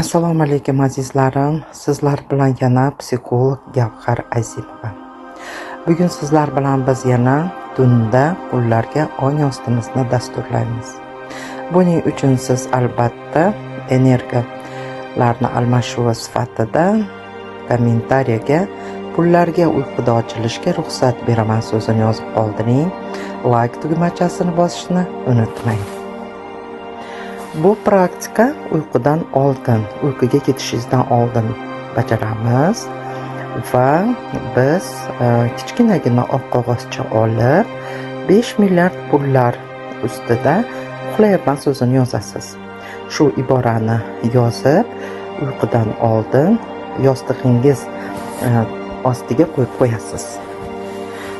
Assalomu alaykum azizlarim. Sizlar bilan yana psixolog Gavhar Azimova. Bugun sizlar bilan biz yana tunda pullarga ong ostimizni dasturlaymiz. Buning uchun siz albatta energiyalarni almashuvi sifatida kommentariyaga pullarga uyquda ochilishga ruxsat beraman so'zini yozib qoldiring. Like tugmachasini bosishni unutmang. Bu praktika uyqudan oldin, uyquga ketishingizdan oldin bajaramiz va biz kichkinagina oq qog'ozcha olib 5 milliard pullar ustida uxlayapman so'zini yozasiz. Shu iborani yozib, uyqudan oldin yostig'ingiz ostiga qo'yib qo'yasiz.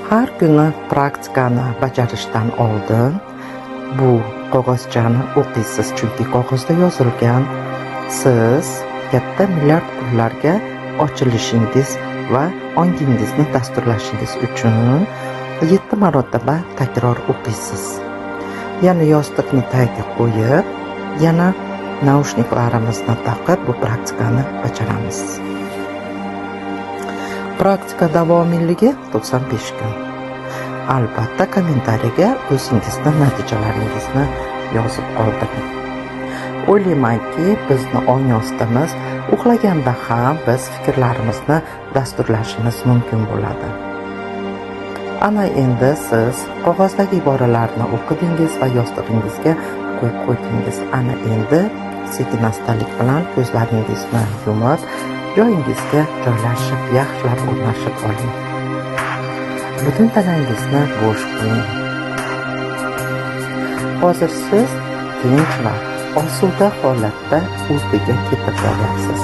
Har kuni praktikani bajarishdan oldin bu qog'ozchani o'qiysiz, chunki qog'ozda yozilgan siz katta milliard pullarga ochilishingiz va ongingizni dasturlashingiz uchun 7 marotaba takror o'qiysiz. Yana yostiqni tagiga qo'yib, yana naushniklarimizni taqib bu praktikani bajaramiz. Praktika davomiyligi 95 kun. Albatta kommentariyaga o'zingizning natijalaringizni yozib qoldiring. O'ylaymanki, bizni ong ostimiz uxlaganda ham biz fikrlarimizni dasturlashimiz mumkin bo'ladi. Ana endi siz qog'ozdagi iboralarni o'qidingiz va yostig'ingizga qo'yib qo'ydingiz. Ana endi sekin-astalik bilan ko'zlaringizni yumib, joyingizga joylashib, yaxshilab o'rnashib oling. Butun tanangizni bo'sh qo'ying. Hozir siz tinch va osuda holatda uyquga ketib boryapsiz.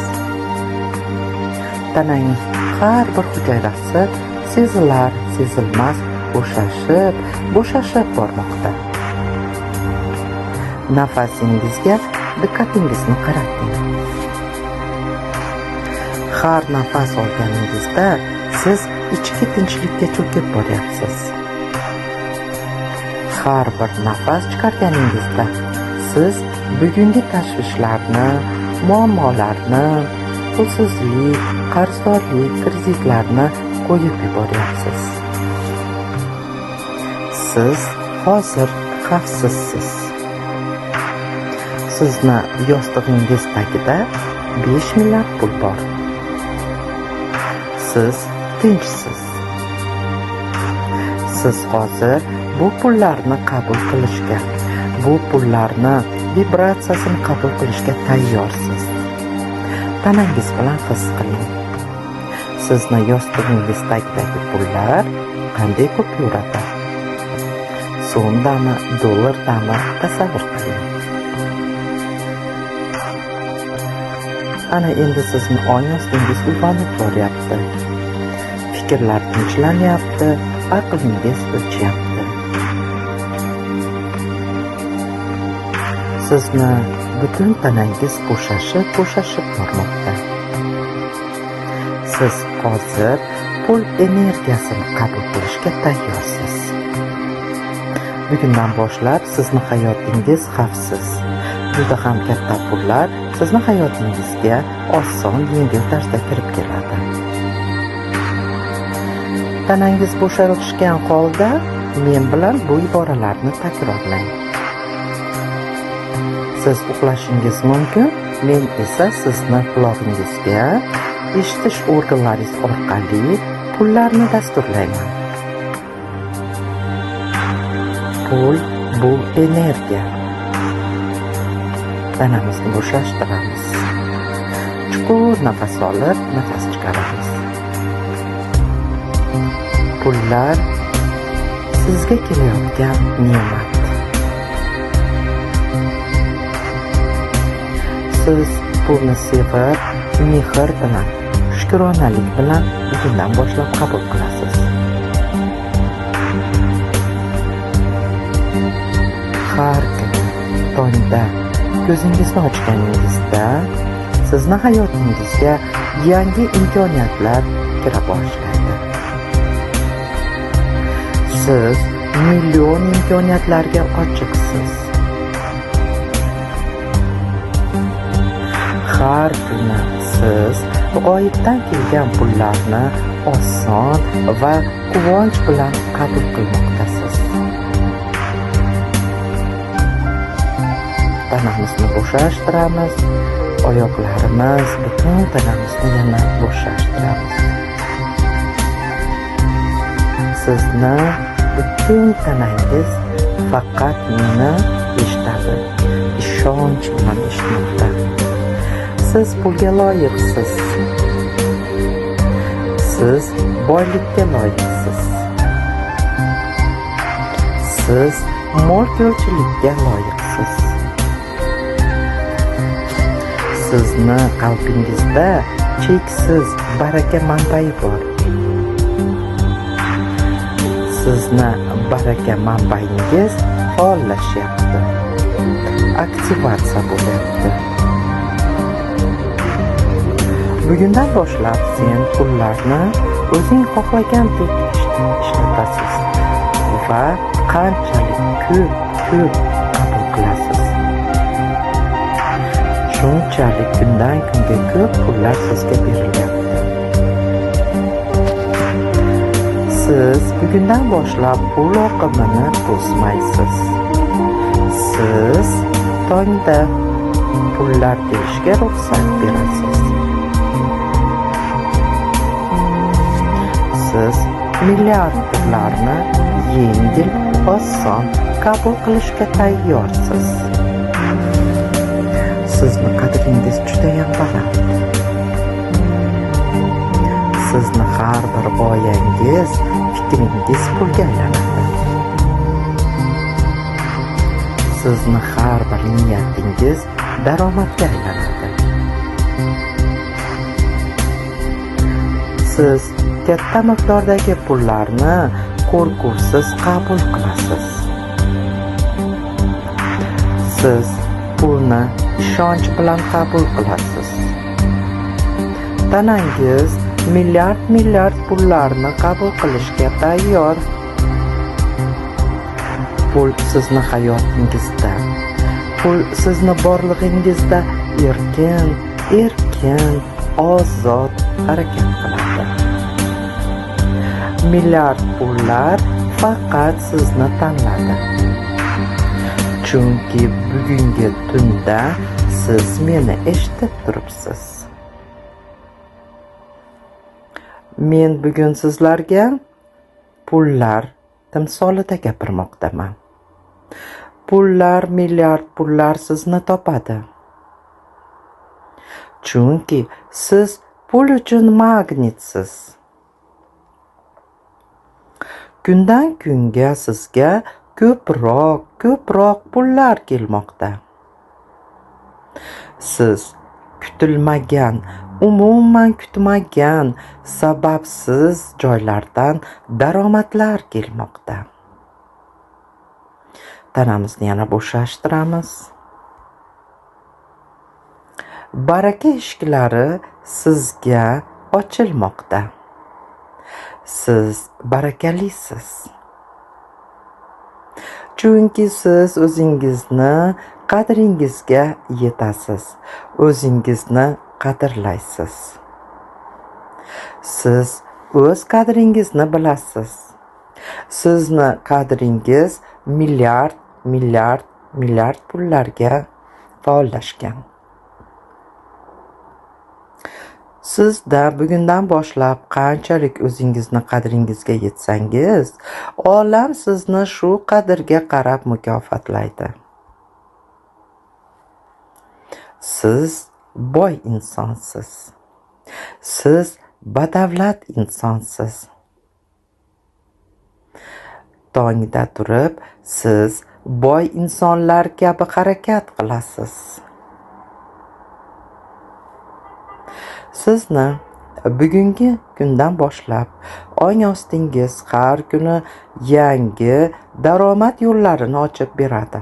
Tananing har bir hujayrasi sezilar, sezilmas bo'shashib bormoqda. Nafasingizga diqqatingizni qarating. Har nafas olganingizda siz ichki tinchlikka cho'kib boryapsiz. Har bir nafas chiqarganingizda siz bugungi tashvishlarni, muammolarni, pulsizlik, qarzdorlik, kreditlarni qo'yib yuboryapsiz. Siz hozir xavfsizsiz. Sizni yostig'ingiz tagida 5 milliard pul bor. Siz tinchsiz. Siz hozir bu pullarni qabul qilishga, bu pullarni vibratsiyasini qabul qilishga tayyorsiz. Tanangiz bilan his qiling. Sizni yostig'ingiz tagidagi pullar qanday kupyurada? So'mdami, dollardami tasavvur qiling. Ana endi sizni ong ostingiz uyg'onib boryapti. Fikrlar tinchlanyapti, aqlingiz o'chyapti. Sizni butun tanangiz bo'shashib bormoqda. Siz hozir pul energiyasini qabul qilishga tayyorsiz. Bugundan boshlab sizni hayotingiz xavfsiz. Juda ham katta pullar sizni hayotingizga oson, yengil tarzda kirib keladi. Tanangiz bo'shashgan holda men bilan bu iboralarni takrorlang. Siz uxlashingiz mumkin, men esa sizni qulog'ingizga eshitish organlaringiz orqali pullarni dasturlayman. Pul bu energiya. Tanamizni bo'shashtiramiz. Chuqur nafas olib, nafas chiqaramiz. Pullar sizga kelayotgan ne'mat. Siz pulni sevib, mehr bilan, shukronalik bilan bugundan boshlab qabul qilasiz. Har kun tongda ko'zingizni ochganingizda sizni hayotingizga yangi imkoniyatlar kira boshlaydi. Siz million imkoniyatlarga ochiqsiz. har kuni siz g'oyibdan kelgan pullarni oson va quvonch bilan qabul qilmoqdasiz. Tanamizni bo'shashtiramiz, oyoqlarimiz, butun tanamizni yana bo'shashtiramiz. Sizni butun tanangiz faqat meni eshitadi, ishonch bilan eshitmoqda. Siz pulga loyiqsiz. Siz boylikka loyiqsiz. Siz mol-ko'lchilikka loyiqsiz. Sizni qalbingizda cheksiz baraka manbai bor. Sizni baraka manbaingiz faollashyapti. Aktivatsiya bo'lyapti. Bugundan boshlab sen pullarni o'zing xohlagandek ishlatasiz va qanchalik ko'p qabul qilasiz. Shunchalik kundan kunga ko'p pullar sizga berilyapti. Siz bugundan boshlab pul oqimini to'smaysiz. Siz tongda pullar kelishga ruxsat berasiz. Siz milliard pullarni yengil, oson qabul qilishga tayyorsiz. Sizni qadringiz judayam baland. Sizni har bir g'oyangiz, fikringiz pulga aylanadi. Sizni har bir niyatingiz daromadga aylanadi. Siz katta miqdordagi pullarni qo'rquvsiz qabul qilasiz. Siz pulni ishonch bilan qabul qilasiz. Tanangiz milliard pullarni qabul qilishga tayyor. Pul sizni hayotingizda, pul sizni borlig'ingizda erkin, ozod harakat qiladi. Milliard pullar faqat sizni tanladi. Chunki bugungi tunda siz meni eshitib turibsiz. Men bugun sizlarga pullar timsolida gapirmoqdaman. Pullar, milliard pullar sizni topadi. Chunki siz pul uchun magnitsiz. Kundan kunga sizga ko'proq pullar kelmoqda. Siz kutilmagan, umuman kutmagan, sababsiz joylardan daromadlar kelmoqda. Tanamizni yana bo'shashtiramiz. Baraka eshiklari sizga ochilmoqda. Siz barakalisiz. Chunki siz o'zingizni qadringizga yetasiz. O'zingizni qadrlaysiz. Siz o'z qadringizni bilasiz. Sizni qadringiz milliard pullarga faollashgan. Sizda bugundan boshlab qanchalik o'zingizni qadringizga yetsangiz, olam sizni shu qadrga qarab mukofotlaydi. Siz boy insonsiz. Siz badavlat insonsiz. Tongda turib, siz boy insonlar kabi harakat qilasiz. Sizni bugungi kundan boshlab ong ostingiz har kuni yangi daromad yo'llarini ochib beradi.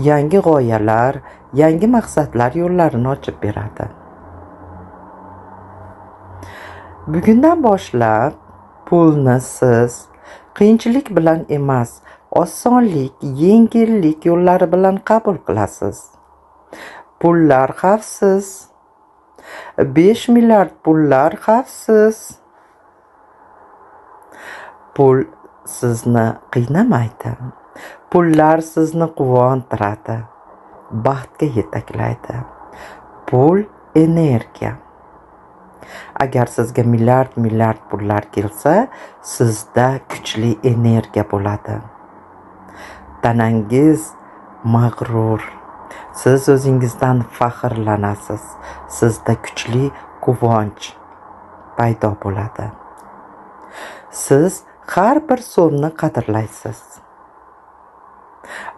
Yangi g'oyalar, yangi maqsadlar yo'llarini ochib beradi. Bugundan boshlab pulni siz qiyinchilik bilan emas, osonlik, yengillik yo'llari bilan qabul qilasiz. Pullar xavfsiz. 5 milliard pullar xavfsiz. Pul sizni qiynamaydi. Pullar sizni quvontiradi, baxtga yetaklaydi. Pul energiya. Agar sizga milliard pullar kelsa, sizda kuchli energiya bo'ladi. Tanangiz mag'rur. Siz o'zingizdan faxrlanasiz. Sizda kuchli quvonch paydo bo'ladi. Siz har bir so'mni qadrlaysiz.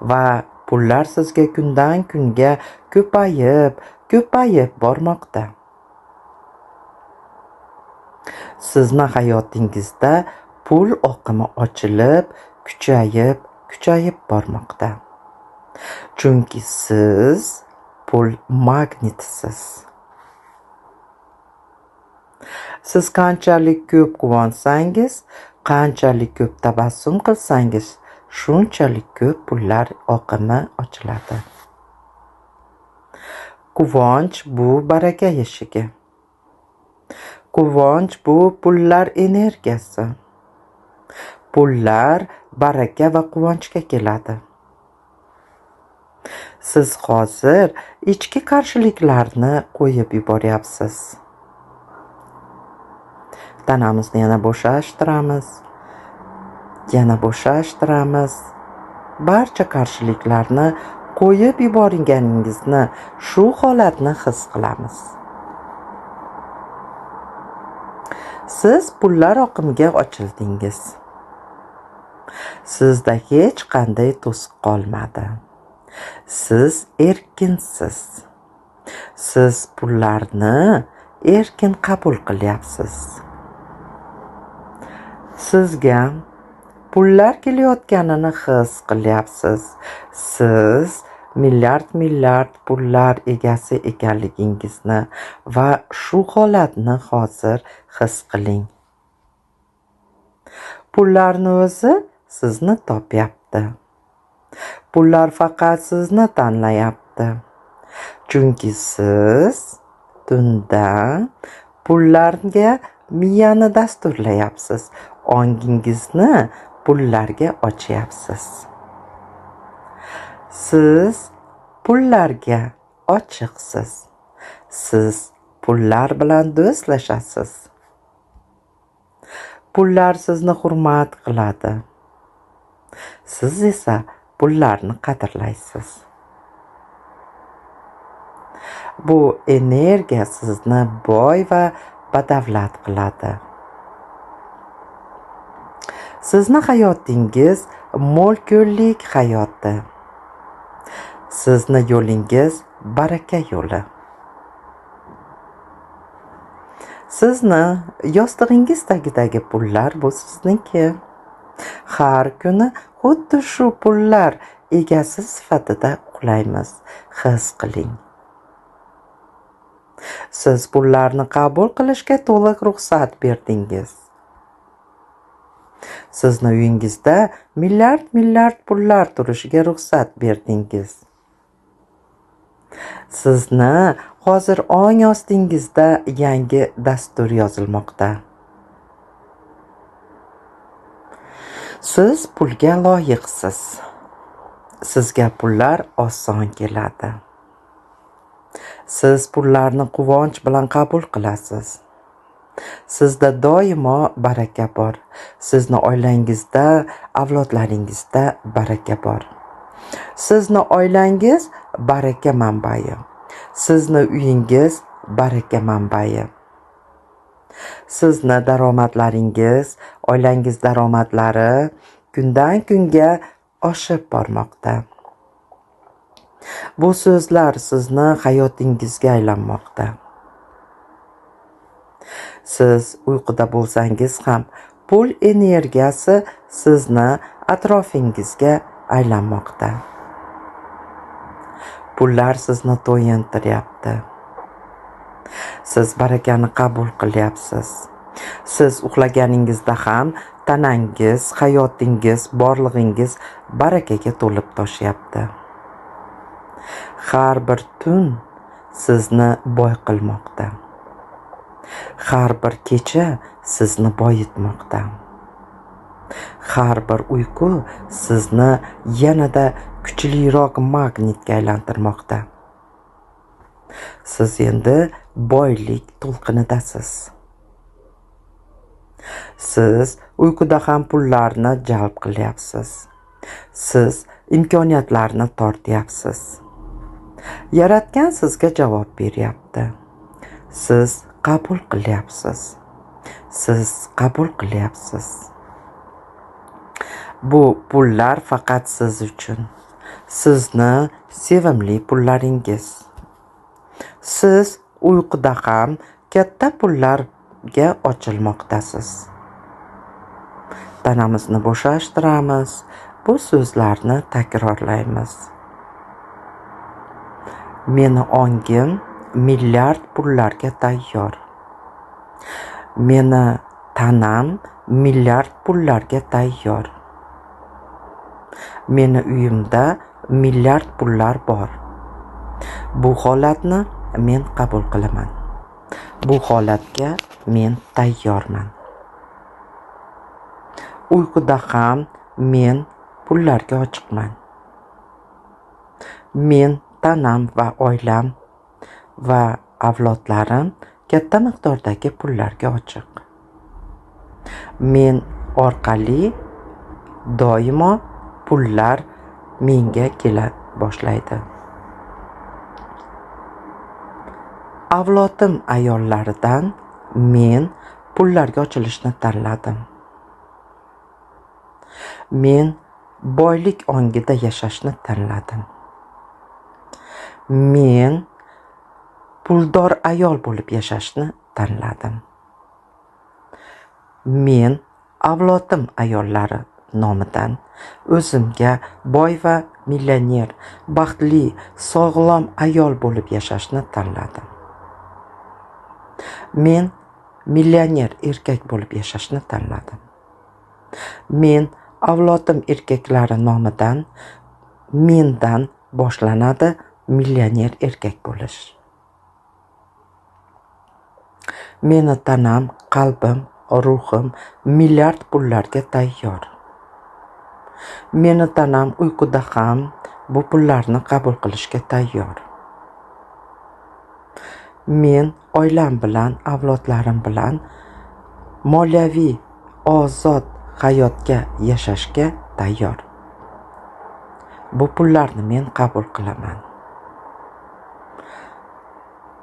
Va pullar sizga kundan kunga ko'payib bormoqda. Sizni hayotingizda pul oqimi ochilib, kuchayib bormoqda. Chunki siz pul magnitisiz. Siz qanchalik ko'p quvonsangiz, qanchalik ko'p tabassum qilsangiz, shunchalik ko'p pullar oqimi ochiladi. Quvonch bu baraka eshigi. Quvonch bu pullar energiyasi. Pullar baraka va quvonchga keladi. Siz hozir ichki qarshiliklarni qo'yib yuboryapsiz. Tanamizni yana bo'shashtiramiz. Barcha qarshiliklarni qo'yib yuborganingizni, shu holatni his qilamiz. Siz pullar oqimiga ochildingiz. Sizda hech qanday to'siq qolmadi. Siz erkinsiz. Siz pullarni erkin qabul qilyapsiz. Sizga pullar kelayotganini his qilyapsiz. Siz milliard pullar egasi ekanligingizni va shu holatni hozir his qiling. Pullarni o'zi sizni topyapti. Pullar faqat sizni tanlayapti. Chunki siz tunda pullarga miyani dasturlayapsiz. Ongingizni pullarga ochyapsiz. Siz pullarga ochiqsiz. Siz pullar bilan do'stlashasiz. Pullar sizni hurmat qiladi. Siz esa pullarni qadrlaysiz. Bu energiya sizni boy va badavlat qiladi. Sizni hayotingiz mo'l-ko'llik hayoti. Sizni yo'lingiz baraka yo'li. Sizni yostig'ingiz tagidagi pullar bu sizniki. Har kuni xuddi shu pullar egasi sifatida uxlaymiz. His qiling. Siz pullarni qabul qilishga to'liq ruxsat berdingiz. Sizni uyingizda milliard pullar turishiga ruxsat berdingiz. Sizni hozir ong ostingizda yangi dastur yozilmoqda. Siz pulga loyiqsiz. Sizga pullar oson keladi. Siz pullarni quvonch bilan qabul qilasiz. Sizda doimo baraka bor. Sizni oilangizda, avlodlaringizda baraka bor. Sizni oilangiz baraka manbai. Sizni uyingiz baraka manbai. Sizni daromadlaringiz, oilangiz daromadlari kundan kunga oshib bormoqda. Bu so'zlar sizni hayotingizga aylanmoqda. Siz uyquda bo'lsangiz ham pul energiyasi sizni atrofingizga aylanmoqda. Pullar sizni to'yintiryapti. Siz barakani qabul qilyapsiz. Siz uxlaganingizda ham tanangiz, hayotingiz, borlig'ingiz barakaga to'lib toshyapti. Har bir tun sizni boy qilmoqda. Har bir kecha sizni boyitmoqda. Har bir uyqu sizni yanada kuchliroq magnitga aylantirmoqda. Siz endi boylik to'lqinidasiz. Siz uyquda ham pullarni jalb qilyapsiz. Siz imkoniyatlarni tortyapsiz. Yaratgan sizga javob beryapti. Siz qabul qilyapsiz. Siz qabul qilyapsiz. Bu pullar faqat siz uchun. Sizni sevimli pullaringiz. Siz uyquda ham katta pullarga ochilmoqdasiz. Tanamizni bo'shashtiramiz. Bu so'zlarni takrorlaymiz. Meni ongim milliard pullarga tayyor. Meni tanam milliard pullarga tayyor. Meni uyimda milliard pullar bor. Bu holatni men qabul qilaman. Bu holatga men tayyorman. Uyquda ham men pullarga ochiqman. Men tanam va oilam va avlodlarim katta miqdordagi pullarga ochiq. Men orqali doimo pullar menga kela boshlaydi. Avlodim ayollaridan men pullarga ochilishni tanladim. Men boylik ongida yashashni tanladim. Men puldor ayol bo'lib yashashni tanladim. Men avlodim ayollari nomidan o'zimga boy va millioner, baxtli, sog'lom ayol bo'lib yashashni tanladim. Men millioner erkak bo'lib yashashni tanladim. Men avlodim erkaklari nomidan mendan boshlanadi millioner erkak bo'lish. Meni tanam, qalbim, ruhim milliard pullarga tayyor. Meni tanam uyquda ham bu pullarni qabul qilishga tayyor. Men oilam bilan, avlodlarim bilan moliyaviy ozod hayotga yashashga tayyor. Bu pullarni men qabul qilaman.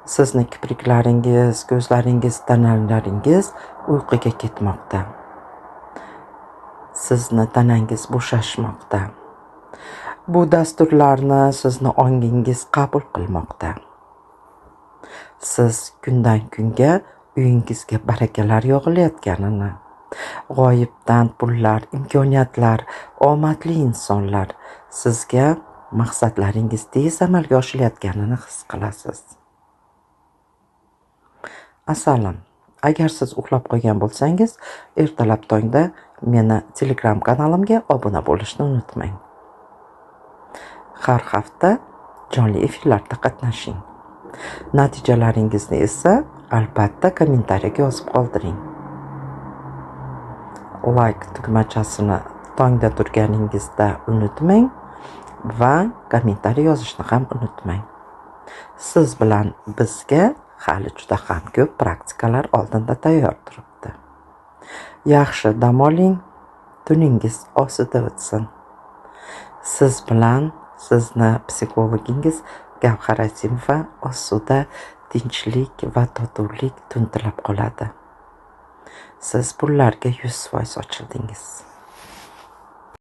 Sizni kipriklaringiz, ko'zlaringiz, tanalaringiz uyquga ketmoqda. Sizni tanangiz bo'shashmoqda. Bu dasturlarni sizni ongingiz qabul qilmoqda. Siz kundan kunga uyingizga barakalar yog'ilayotganini, g'oyibdan pullar, imkoniyatlar, omadli insonlar sizga maqsadlaringiz tez amalga oshilayotganini his qilasiz. Assalom. Agar siz uxlab qolgan bo'lsangiz, ertalab tongda meni Telegram kanalimga obuna bo'lishni unutmang. Har hafta jonli efirlarda qatnashing. Natijalaringizni esa albatta kommentariyaga yozib qoldiring. Like tugmachasini tongda turganingizda unutmang va kommentariy yozishni ham unutmang. Siz bilan bizga hali juda ham ko'p praktikalar oldinda tayyor turibdi. Yaxshi dam oling, tuningiz osida o'tsin. Siz bilan sizni psixologingiz Gavhar Azimova osuda tinchlik va totuvlik tun tilab qoladi. Siz pullarga 100% ochildingiz.